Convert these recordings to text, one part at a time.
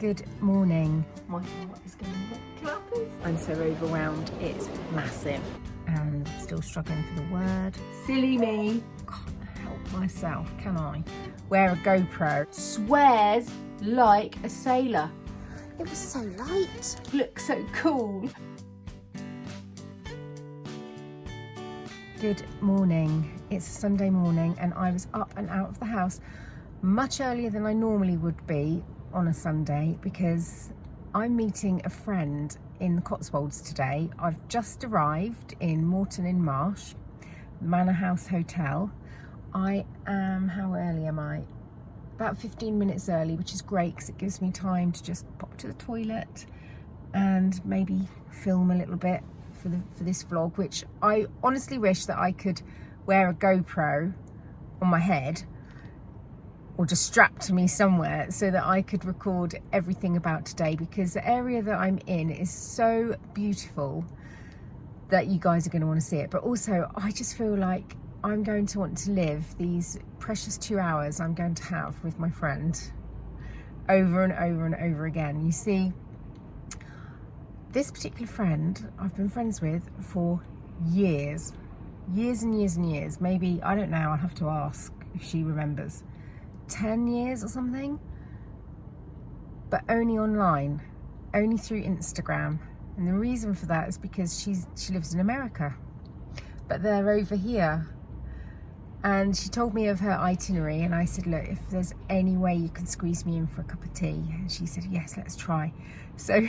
Good morning. My heart is going like clappers. I'm so overwhelmed. It's massive and still struggling for the word. Silly me. Can't help myself, can I? Wear a GoPro. Swears like a sailor. It was so light. Looks so cool. Good morning. It's a Sunday morning and I was up and out of the house much earlier than I normally would be on a Sunday because I'm meeting a friend in the Cotswolds today. I've just arrived in Moreton-in-Marsh, Manor House Hotel. I am, how early am I? About 15 minutes early, which is great because it gives me time to just pop to the toilet and maybe film a little bit for this vlog, which I honestly wish that I could wear a GoPro on my head or just strapped to me somewhere so that I could record everything about today, because the area that I'm in is so beautiful that you guys are going to want to see it. But also I just feel like I'm going to want to live these precious 2 hours I'm going to have with my friend over and over and over again. You see, this particular friend I've been friends with for years and years and years. Maybe, I don't know, I'll have to ask if she remembers. 10 years or something, but only online, only through Instagram. And the reason for that is because she lives in America, but they're over here. And she told me of her itinerary and I said, look, if there's any way you can squeeze me in for a cup of tea. And she said, yes, let's try. So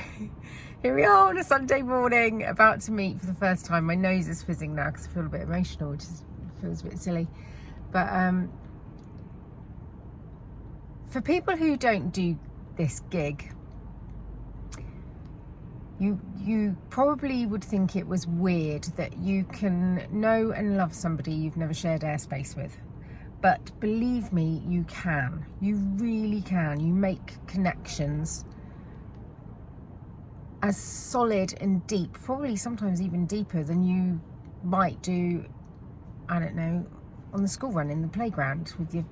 here we are on a Sunday morning, about to meet for the first time. My nose is fizzing now because I feel a bit emotional, which feels a bit silly. But for people who don't do this gig, you probably would think it was weird that you can know and love somebody you've never shared airspace with. But believe me, you can. You really can. You make connections as solid and deep, probably sometimes even deeper than you might do, I don't know, on the school run in the playground with your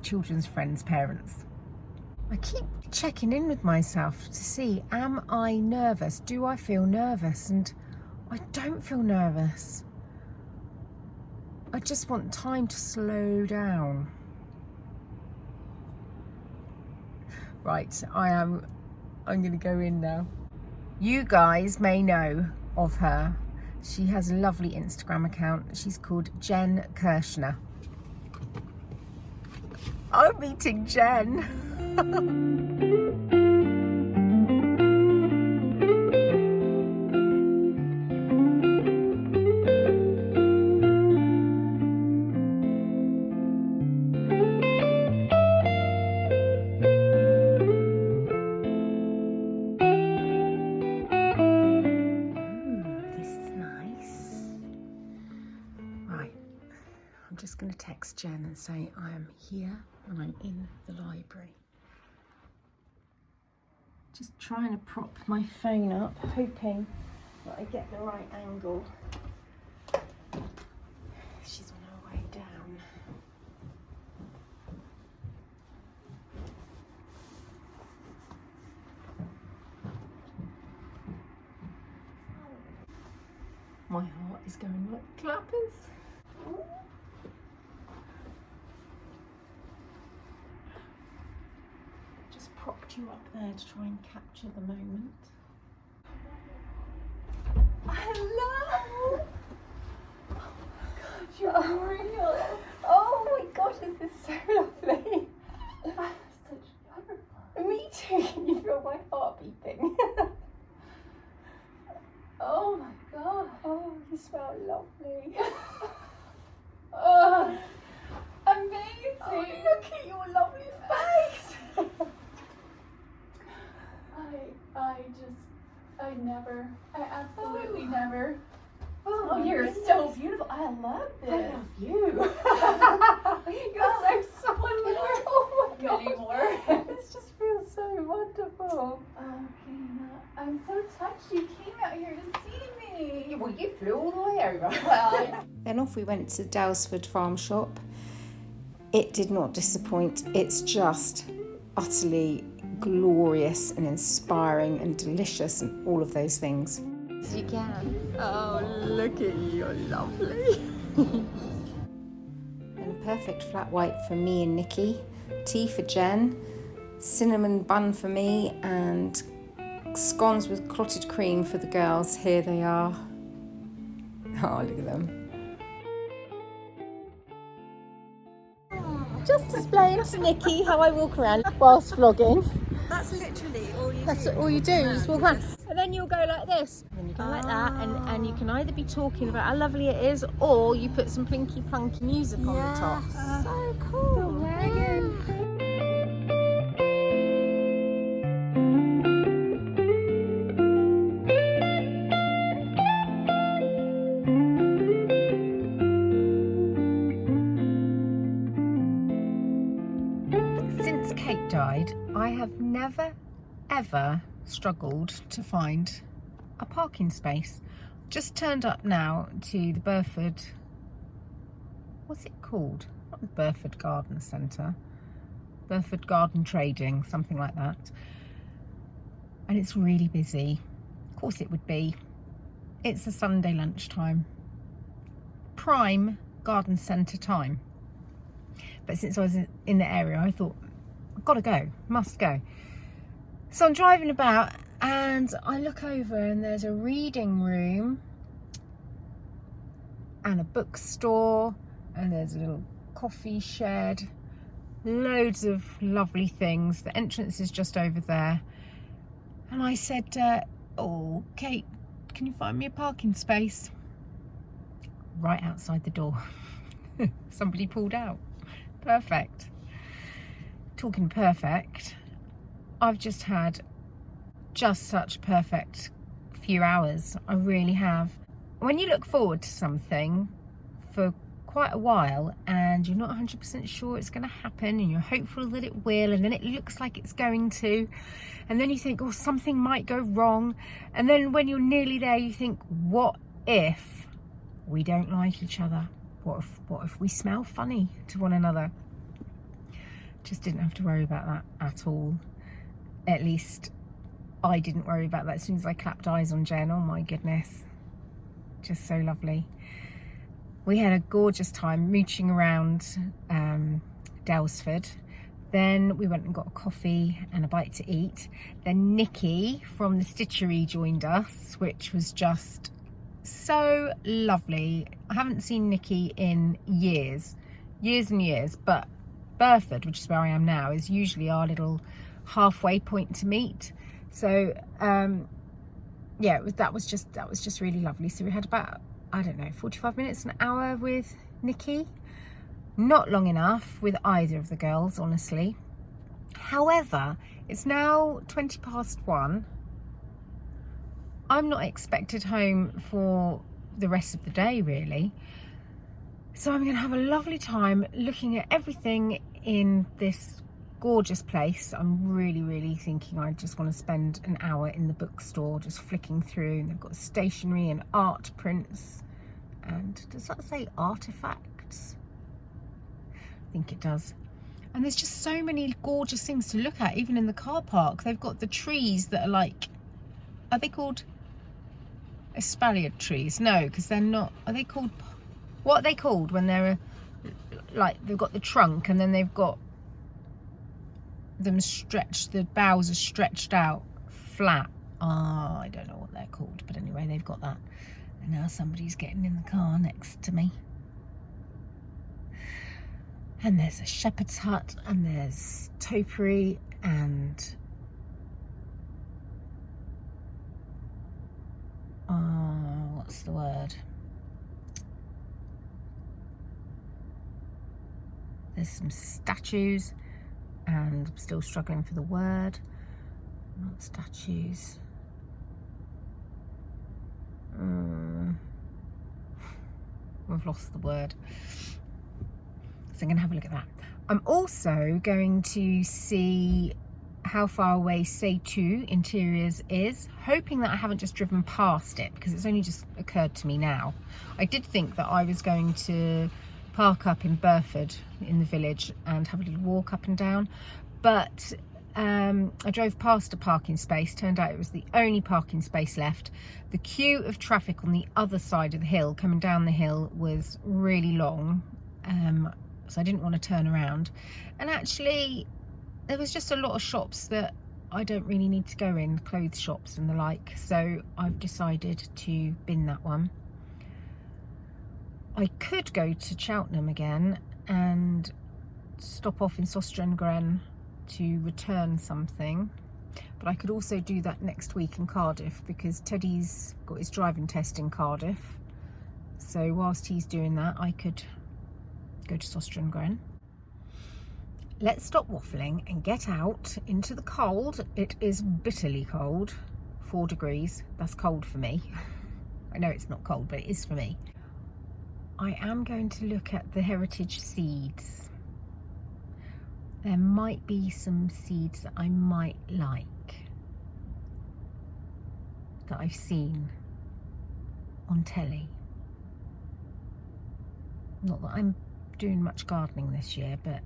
children's friends' parents. I keep checking in with myself to see, am I nervous? Do I feel nervous? And I don't feel nervous. I just want time to slow down. Right, I'm going to go in now. You guys may know of her. She has a lovely Instagram account. She's called Jen Kirshner. I'm meeting Jen. I'm just going to text Jen and say I am here and I'm in the library. Just trying to prop my phone up, hoping that I get the right angle. She's on her way down. My heart is going like clappers. Propped you up there to try and capture the moment. Hello! Oh my god, you're real! Oh my gosh, this is so lovely! Such butterfly. Me too, can you feel my heart beating? Oh my god! Oh, you smell lovely! Oh, amazing! Oh, look at your lovely face! I absolutely never. Oh, you're so beautiful. I love this. I love you. You're so someone more. Oh my god. Anymore. This just feels so wonderful. Oh, Gina, I'm so touched you came out here to see me. Well, you flew all the way over. Well, Then off we went to Daylesford farm shop. It did not disappoint. It's just utterly glorious and inspiring and delicious and all of those things. As you can. Oh, look at you, you're lovely. And a perfect flat white for me and Nicki, tea for Jen, cinnamon bun for me, and scones with clotted cream for the girls. Here they are. Oh, look at them. Just displaying to Nicki how I walk around whilst vlogging. That's literally all you That's do. all you do, just walk around. And then you'll go like this. And then you go like that, and you can either be talking about how lovely it is, or you put some plinky plunky music on the top. So cool. Megan. Since Kate died, I have never ever struggled to find a parking space. Just turned up now to the Burford, what's it called? Not the Burford Garden Centre, Burford Garden Trading, something like that. And it's really busy. Of course it would be. It's a Sunday lunchtime. Prime garden centre time. But since I was in the area, I thought, I've got to go, must go. So I'm driving about and I look over and there's a reading room and a bookstore and there's a little coffee shed, loads of lovely things. The entrance is just over there. And I said, oh, Kate, can you find me a parking space? Right outside the door. Somebody pulled out. Perfect. Talking perfect, I've just had such perfect few hours. I really have. When you look forward to something for quite a while and you're not 100% sure it's going to happen and you're hopeful that it will, and then it looks like it's going to, and then you think, oh, something might go wrong, and then when you're nearly there you think, what if we don't like each other? What if we smell funny to one another? Just didn't have to worry about that at all. At least I didn't worry about that as soon as I clapped eyes on Jen. Oh my goodness, just so lovely. We had a gorgeous time mooching around Daylesford. Then we went and got a coffee and a bite to eat. Then Nicki from the Stitchery joined us, which was just so lovely. I haven't seen Nicki in years and years, but Burford, which is where I am now, is usually our little halfway point to meet. So yeah, that was just really lovely. So we had about, I don't know, 45 minutes, an hour with Nicki. Not long enough with either of the girls, honestly. However, it's now 1:20. I'm not expected home for the rest of the day, really. So I'm going to have a lovely time looking at everything in this gorgeous place. I'm really thinking I just want to spend an hour in the bookstore just flicking through. And they've got stationery and art prints. And does that say artifacts? I think it does. And there's just so many gorgeous things to look at, even in the car park. They've got the trees that are like, are they called espalier trees? No, because they're not. Are they called, what are they called when they're like, they've got the trunk and then they've got them stretched, the boughs are stretched out flat. I don't know what they're called, but anyway, they've got that. And now somebody's getting in the car next to me. And there's a shepherd's hut and there's topiary and what's the word? There's some statues and I'm still struggling for the word. Not statues. We've lost the word. So I'm going to have a look at that. I'm also going to see how far away Say 2 Interiors is, hoping that I haven't just driven past it because it's only just occurred to me now. I did think that I was going to park up in Burford in the village and have a little walk up and down, but I drove past a parking space. Turned out it was the only parking space left. The queue of traffic on the other side of the hill, coming down the hill, was really long. So I didn't want to turn around. And actually, there was just a lot of shops that I don't really need to go in, clothes shops and the like. So I've decided to bin that one. I could go to Cheltenham again and stop off in Sostrene Grene to return something, but I could also do that next week in Cardiff because Teddy's got his driving test in Cardiff. So whilst he's doing that, I could go to Sostrene Grene. Let's stop waffling and get out into the cold. It is bitterly cold, 4 degrees. That's cold for me. I know it's not cold, but it is for me. I am going to look at the heritage seeds. There might be some seeds that I might like, that I've seen on telly. Not that I'm doing much gardening this year, but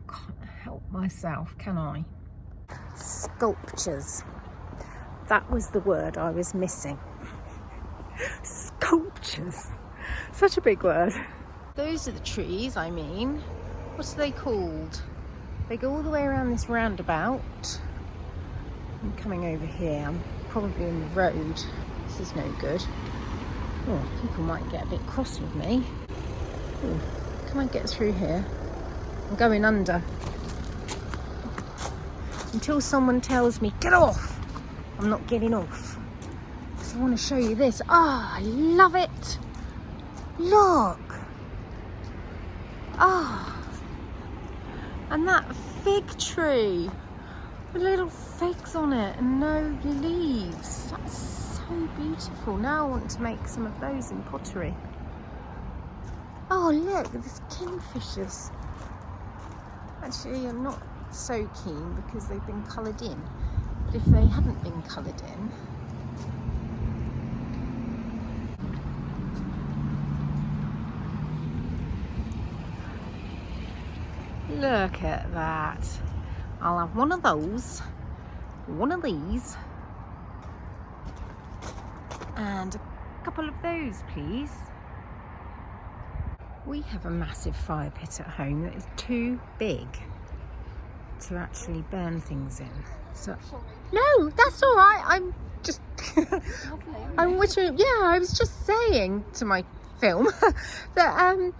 can't help myself, can I? Sculptures. That was the word I was missing. Sculptures. Such a big word. Those are the trees, I mean. What are they called? They go all the way around this roundabout. I'm coming over here. I'm probably in the road. This is no good. Oh, people might get a bit cross with me. Ooh, can I get through here? I'm going under. Until someone tells me, get off, I'm not getting off. So I want to show you this. Ah, I love it. Look. Ah. And that fig tree with little figs on it and no leaves. That's so beautiful. Now I want to make some of those in pottery. Oh, look, there's kingfishers. Actually, I'm not so keen because they've been coloured in. But if they hadn't been coloured in, look at that. I'll have one of those, one of these, and a couple of those, please. We have a massive fire pit at home that is too big to actually burn things in. So, no, that's all right. I'm just, I'm wishing, yeah, I was just saying to my film that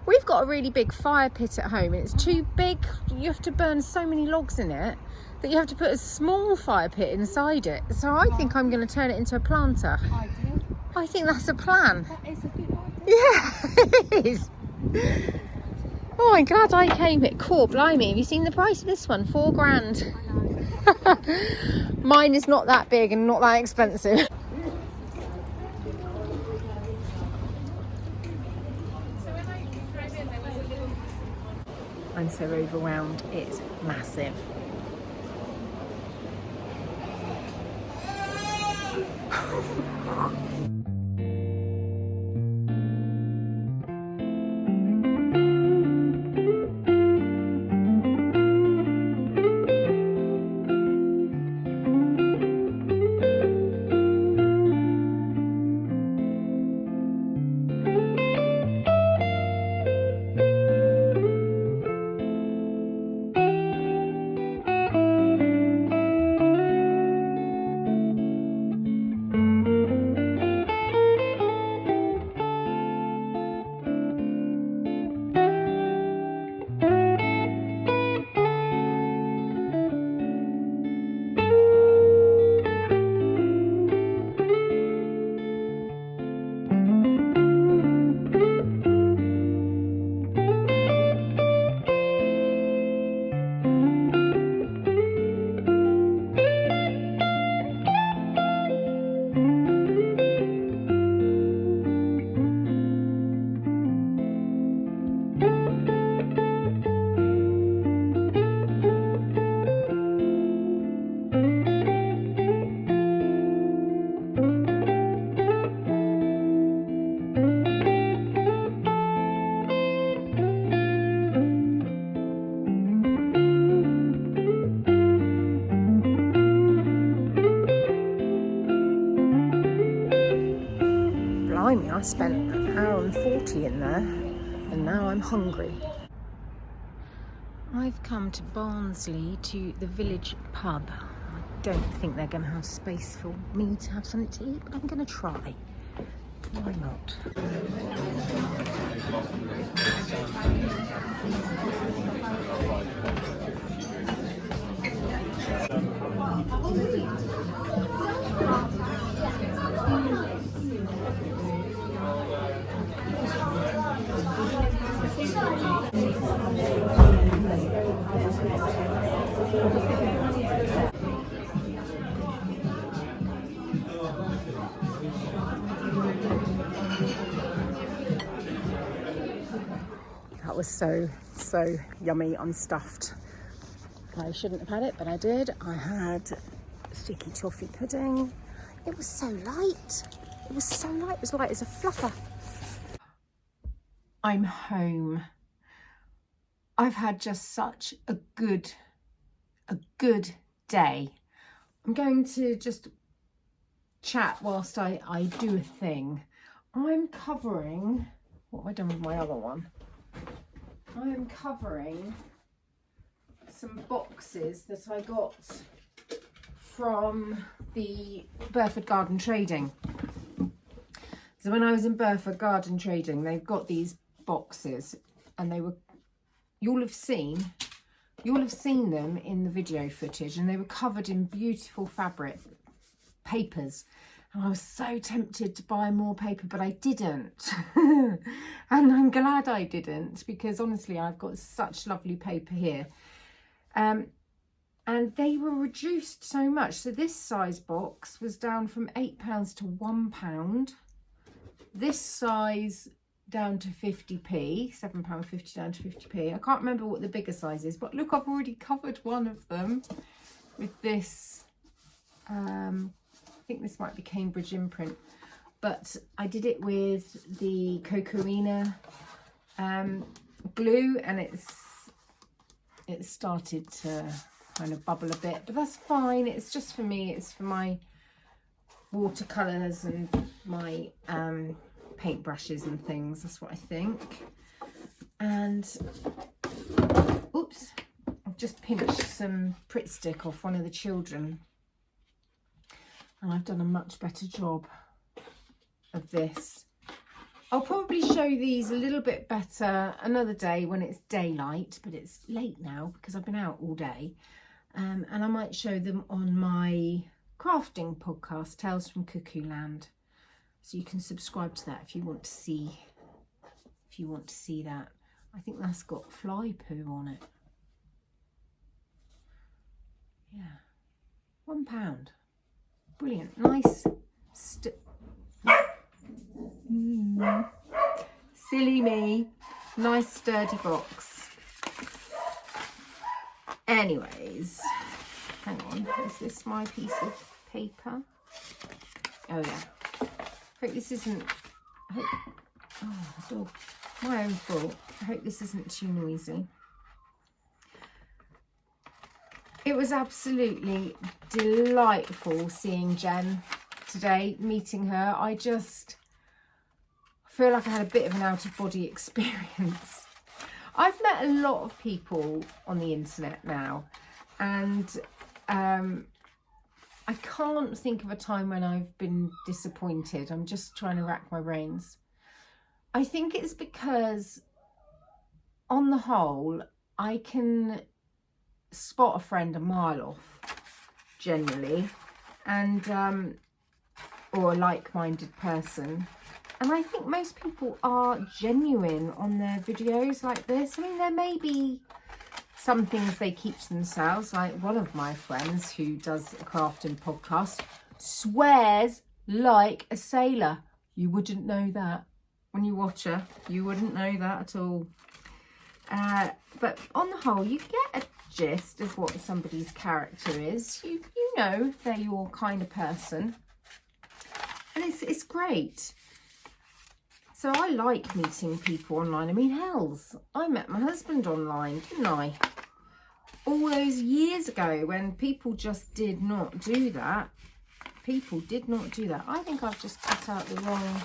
we've got a really big fire pit at home and it's too big. You have to burn so many logs in it that you have to put a small fire pit inside it. So I think I'm going to turn it into a planter. I think that's a plan. That is a good idea. Yeah, it is. Oh, I'm glad I came here. Cool, blimey. Have you seen the price of this one? £4 grand. Mine is not that big and not that expensive. I'm so overwhelmed. It's massive. I spent an hour and 40 in there, and now I'm hungry. I've come to Barnsley to the village pub. I don't think they're going to have space for me to have something to eat, but I'm going to try. Why not? That was so yummy. I'm stuffed. I shouldn't have had it, but I did. I had sticky toffee pudding. It was so light. It was so light. It was light as a fluffer. I'm home. I've had just such a good day. I'm going to just chat whilst I do a thing. I'm covering, what have I done with my other one? I am covering some boxes that I got from the Burford Garden Trading. So when I was in Burford Garden Trading, they've got these boxes, and they were, you'll have seen them in the video footage, and they were covered in beautiful fabric papers. And I was so tempted to buy more paper, but I didn't. And I'm glad I didn't, because honestly, I've got such lovely paper here. And they were reduced so much. So this size box was down from £8 to £1. This size down to 50p, £7.50 down to 50p. I can't remember what the bigger size is, but look, I've already covered one of them with this. I think this might be Cambridge Imprint, but I did it with the Cocoina glue, and it started to kind of bubble a bit, but that's fine. It's just for me. It's for my watercolours and my paintbrushes and things. That's what I think. And oops, I've just pinched some Pritt stick off one of the children, and I've done a much better job of this. I'll probably show these a little bit better another day when it's daylight, but it's late now because I've been out all day. And I might show them on my crafting podcast, Tales from Cuckoo Land. So you can subscribe to that if you want to see that. I think that's got fly poo on it. Yeah, £1. Brilliant, nice. Silly me. Nice sturdy box. Anyways, hang on. Is this my piece of paper? Oh yeah. Hope this isn't. Dog. My own fault. I hope this isn't too noisy. It was absolutely delightful seeing Jen today, meeting her. I just feel like I had a bit of an out-of-body experience. I've met a lot of people on the internet now, and I can't think of a time when I've been disappointed. I'm just trying to rack my brains. I think it's because, on the whole, I can spot a friend a mile off, generally, and or a like-minded person. And I think most people are genuine on their videos like this. I mean, there may be some things they keep to themselves, like one of my friends who does a crafting podcast swears like a sailor. You wouldn't know that when you watch her. You wouldn't know that at all. But on the whole, you get a gist of what somebody's character is. You know if they're your kind of person. And it's great. So I like meeting people online. I mean, hells, I met my husband online, didn't I? All those years ago when people just did not do that. People did not do that. I think I've just cut out the wrong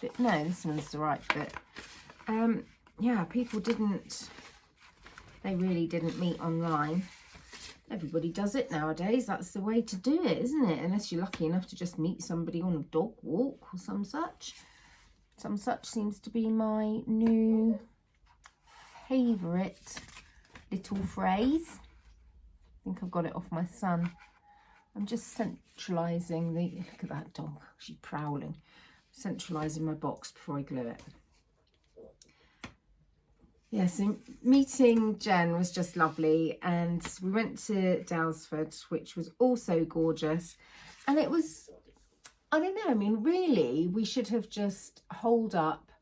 bit. No, this one's the right bit. Yeah, people they really didn't meet online. Everybody does it nowadays. That's the way to do it, isn't it? Unless you're lucky enough to just meet somebody on a dog walk or some such. Some such seems to be my new favourite little phrase. I think I've got it off my son. I'm just centralising look at that dog, she's prowling. Centralising my box before I glue it. Yeah, so meeting Jen was just lovely, and we went to Daylesford, which was also gorgeous. And it was, I don't know, I mean, really, we should have just holed up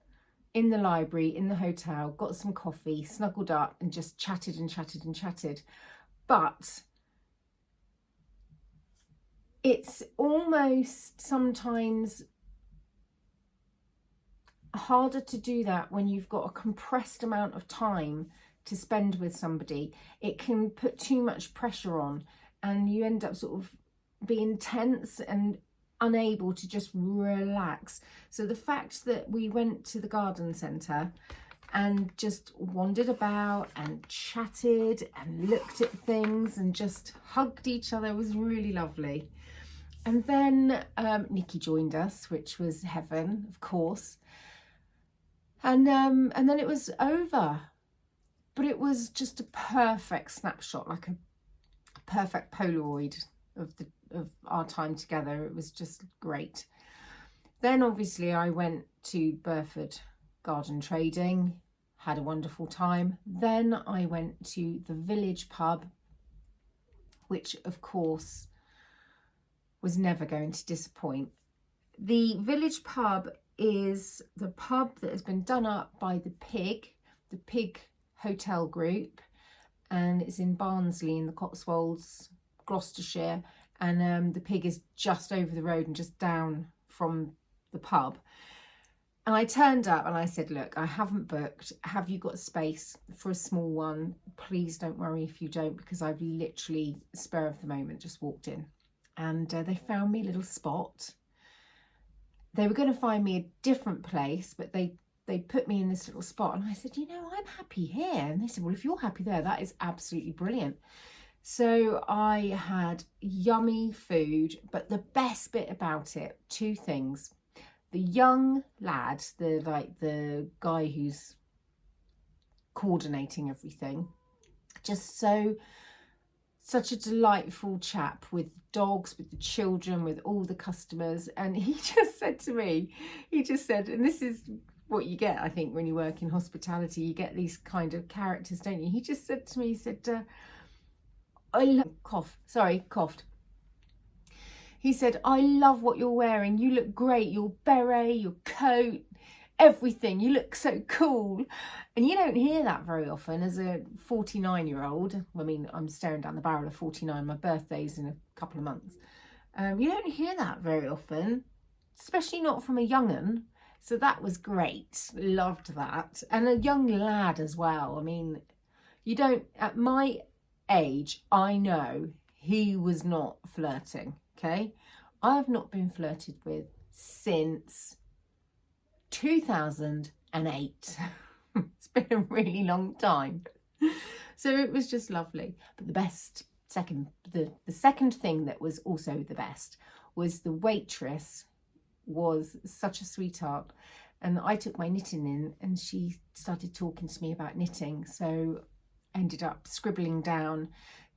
in the library, in the hotel, got some coffee, snuggled up and just chatted and chatted and chatted. But it's almost sometimes harder to do that when you've got a compressed amount of time to spend with somebody. It can put too much pressure on and you end up sort of being tense and unable to just relax. So the fact that we went to the garden centre and just wandered about and chatted and looked at things and just hugged each other was really lovely. And then Nicki joined us, which was heaven, of course. And then it was over. But it was just a perfect snapshot, like a perfect Polaroid of our time together. It was just great. Then obviously I went to Burford Garden Trading, had a wonderful time. Then I went to the village pub, which of course was never going to disappoint. The village pub is the pub that has been done up by the Pig Hotel Group, and it's in Barnsley in the Cotswolds, Gloucestershire, and the Pig is just over the road and just down from the pub. And I turned up and I said, look, I haven't booked. Have you got space for a small one? Please don't worry if you don't, because I've literally, spur of the moment, just walked in. And they found me a little spot. They were going to find me a different place, but they put me in this little spot. And I said, you know, I'm happy here. And they said, well, if you're happy there, that is absolutely brilliant. So I had yummy food, but the best bit about it, two things. The young lad, the guy who's coordinating everything, just such a delightful chap with dogs, with the children, with all the customers. And he just said to me, and this is what you get, I think, when you work in hospitality, you get these kind of characters, don't you? He just said to me, he said, coughed. He said, I love what you're wearing. You look great. Your beret, your coat, everything. You look so cool. And you don't hear that very often as a 49-year-old. I mean, I'm staring down the barrel of 49. My birthday's in a couple of months. You don't hear that very often, especially not from a young'un. So that was great. Loved that. And a young lad as well. I mean, you don't, at my age, I know he was not flirting. Okay, I've not been flirted with since 2008. It's been a really long time. So it was just lovely. But the second thing that was also the best was the waitress was such a sweetheart. And I took my knitting in and she started talking to me about knitting. So I ended up scribbling down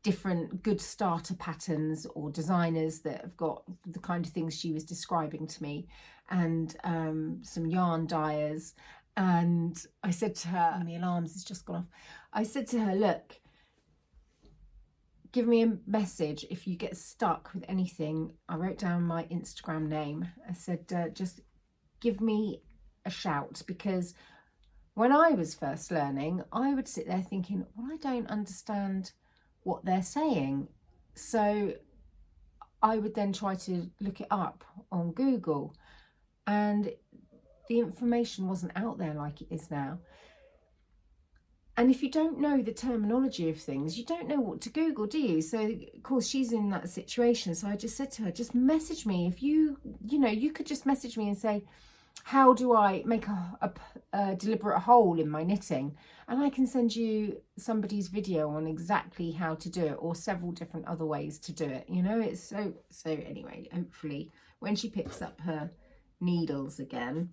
different good starter patterns or designers that have got the kind of things she was describing to me, and some yarn dyers. And I said to her, my alarms has just gone off. I said to her, look, give me a message if you get stuck with anything. I wrote down my Instagram name. I said, just give me a shout, because when I was first learning, I would sit there thinking, well, I don't understand what they're saying. So I would then try to look it up on Google, and the information wasn't out there like it is now. And if you don't know the terminology of things, you don't know what to Google, do you? So of course she's in that situation. So I just said to her, just message me. If you could just message me and say, how do I make a deliberate hole in my knitting? And I can send you somebody's video on exactly how to do it, or several different other ways to do it. You know, it's so anyway, hopefully when she picks up her needles again,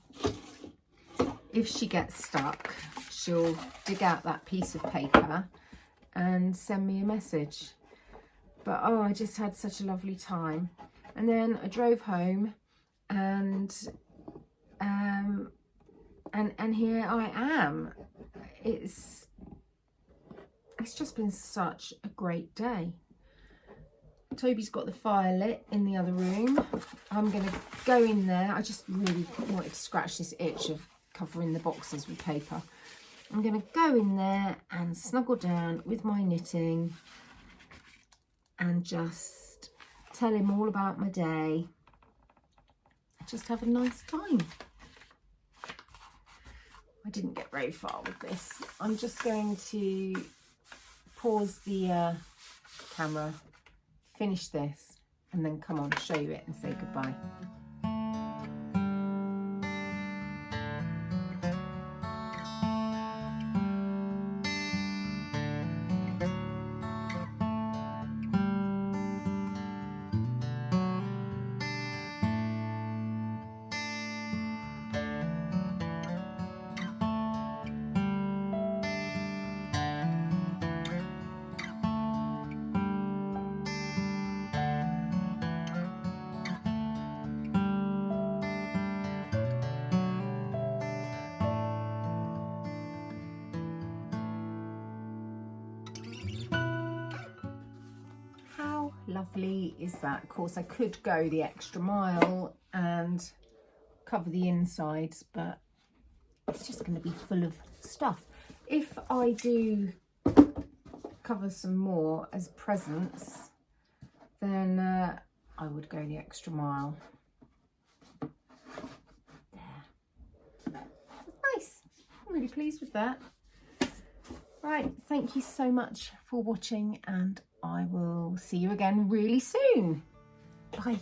if she gets stuck, she'll dig out that piece of paper and send me a message. But oh, I just had such a lovely time. And then I drove home, and here I am. It's just been such a great day. Toby's got the fire lit in the other room. I'm gonna go in there. I just really wanted to scratch this itch of covering the boxes with paper. I'm gonna go in there and snuggle down with my knitting and just tell him all about my day. Just have a nice time. I didn't get very far with this. I'm just going to pause the camera, finish this, and then come on, show you it and say goodbye. Lovely is that? Of course, I could go the extra mile and cover the insides, but it's just going to be full of stuff. If I do cover some more as presents, then I would go the extra mile. There. Nice. I'm really pleased with that. Right, thank you so much for watching, and I will see you again really soon. Bye.